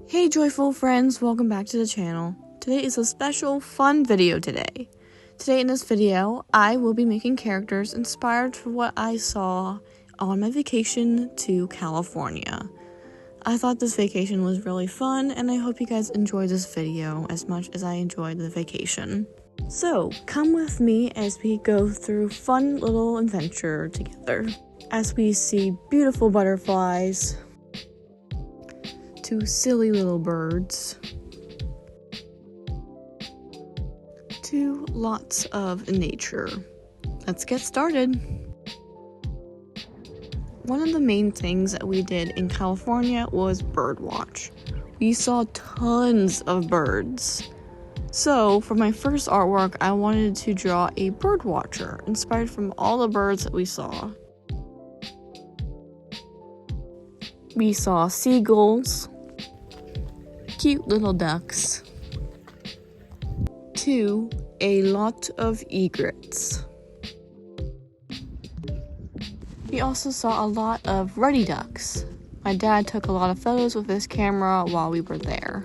Hey joyful friends, welcome back to the channel. Today is a special fun video today. Today in this video, I will be making characters inspired from what I saw on my vacation to California. I thought this vacation was really fun and I hope you guys enjoyed this video as much as I enjoyed the vacation. So, come with me as we go through fun little adventure together. As we see beautiful butterflies, to silly little birds, to lots of nature. Let's get started. One of the main things that we did in California was birdwatch. We saw tons of birds. So for my first artwork, I wanted to draw a bird watcher inspired from all the birds that we saw. We saw seagulls, cute little ducks, to a lot of egrets. We also saw a lot of ruddy ducks. My dad took a lot of photos with his camera while we were there.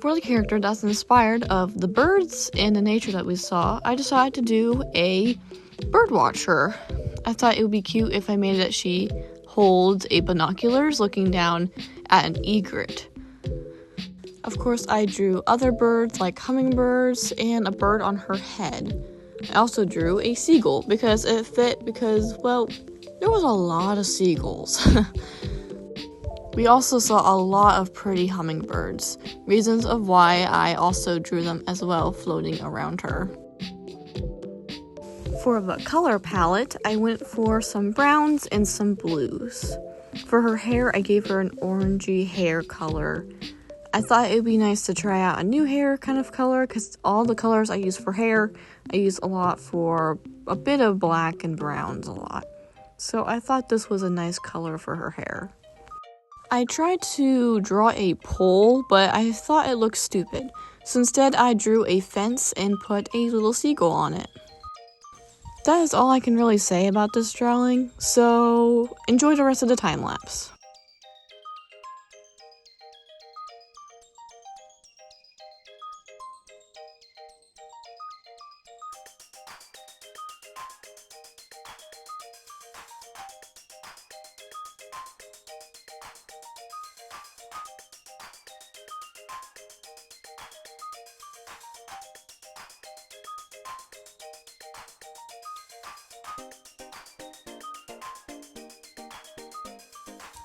For the character that's inspired of the birds and the nature that we saw, I decided to do a bird watcher. I thought it would be cute if I made it that she holds a binoculars looking down at an egret. Of course, I drew other birds like hummingbirds and a bird on her head. I also drew a seagull because it fit well, there was a lot of seagulls. We also saw a lot of pretty hummingbirds, reasons of why I also drew them as well floating around her. For the color palette, I went for some browns and some blues. For her hair, I gave her an orangey hair color. I thought it would be nice to try out a new hair kind of color because all the colors I use for hair, I use a lot for a bit of black and browns a lot. So I thought this was a nice color for her hair. I tried to draw a pole, but I thought it looked stupid. So instead I drew a fence and put a little seagull on it. That is all I can really say about this drawing, so enjoy the rest of the time lapse.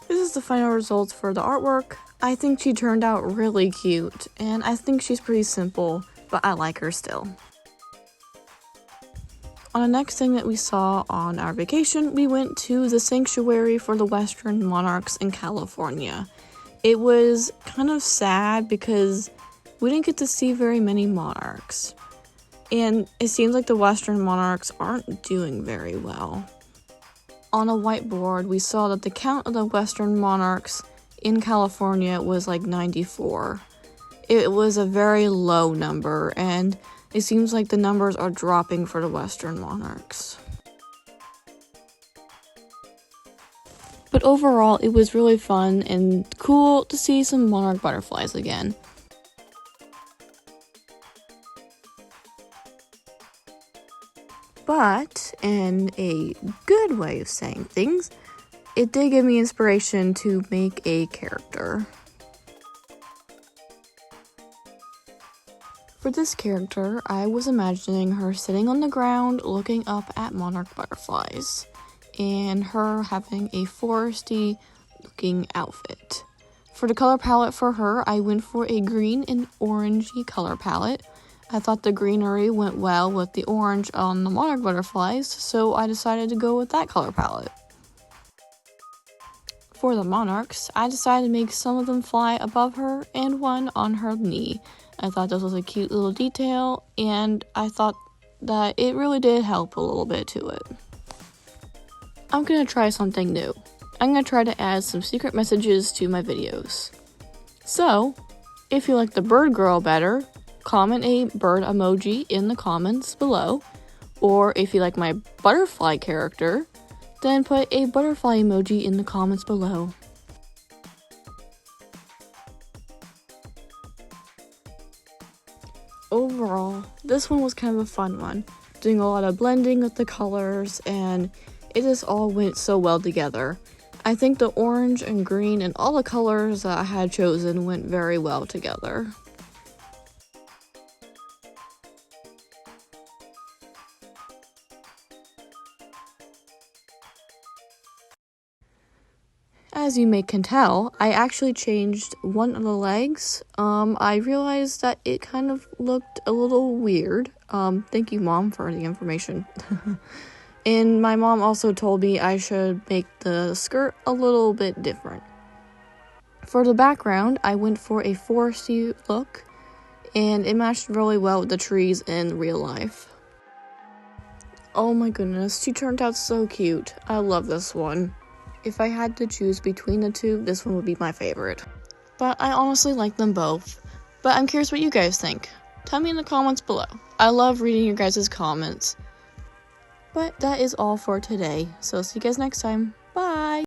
This is the final results for the artwork. I think she turned out really cute, and I think she's pretty simple, but I like her still. On the next thing that we saw on our vacation, we went to the sanctuary for the Western monarchs in California. It was kind of sad because we didn't get to see very many monarchs, and it seems like the Western monarchs aren't doing very well. On a whiteboard, we saw that the count of the Western monarchs in California was like 94. It was a very low number, and it seems like the numbers are dropping for the Western monarchs. But overall, it was really fun and cool to see some monarch butterflies again. But, in a good way of saying things, it did give me inspiration to make a character. For this character, I was imagining her sitting on the ground looking up at monarch butterflies, and her having a foresty looking outfit. For the color palette for her, I went for a green and orangey color palette. I thought the greenery went well with the orange on the monarch butterflies, so I decided to go with that color palette. For the monarchs, I decided to make some of them fly above her and one on her knee. I thought this was a cute little detail, and I thought that it really did help a little bit to it. I'm gonna try something new. I'm gonna try to add some secret messages to my videos. So, if you like the bird girl better, comment a bird emoji in the comments below. Or if you like my butterfly character, then put a butterfly emoji in the comments below. Overall, this one was kind of a fun one, doing a lot of blending with the colors, and it just all went so well together. I think the orange and green and all the colors that I had chosen went very well together. As you can tell, I actually changed one of the legs. I realized that it kind of looked a little weird. Thank you, Mom, for the information. And my mom also told me I should make the skirt a little bit different. For the background, I went for a foresty look, and it matched really well with the trees in real life. Oh my goodness, she turned out so cute. I love this one. If I had to choose between the two, this one would be my favorite. But I honestly like them both. But I'm curious what you guys think. Tell me in the comments below. I love reading your guys' comments. But that is all for today. So see you guys next time. Bye!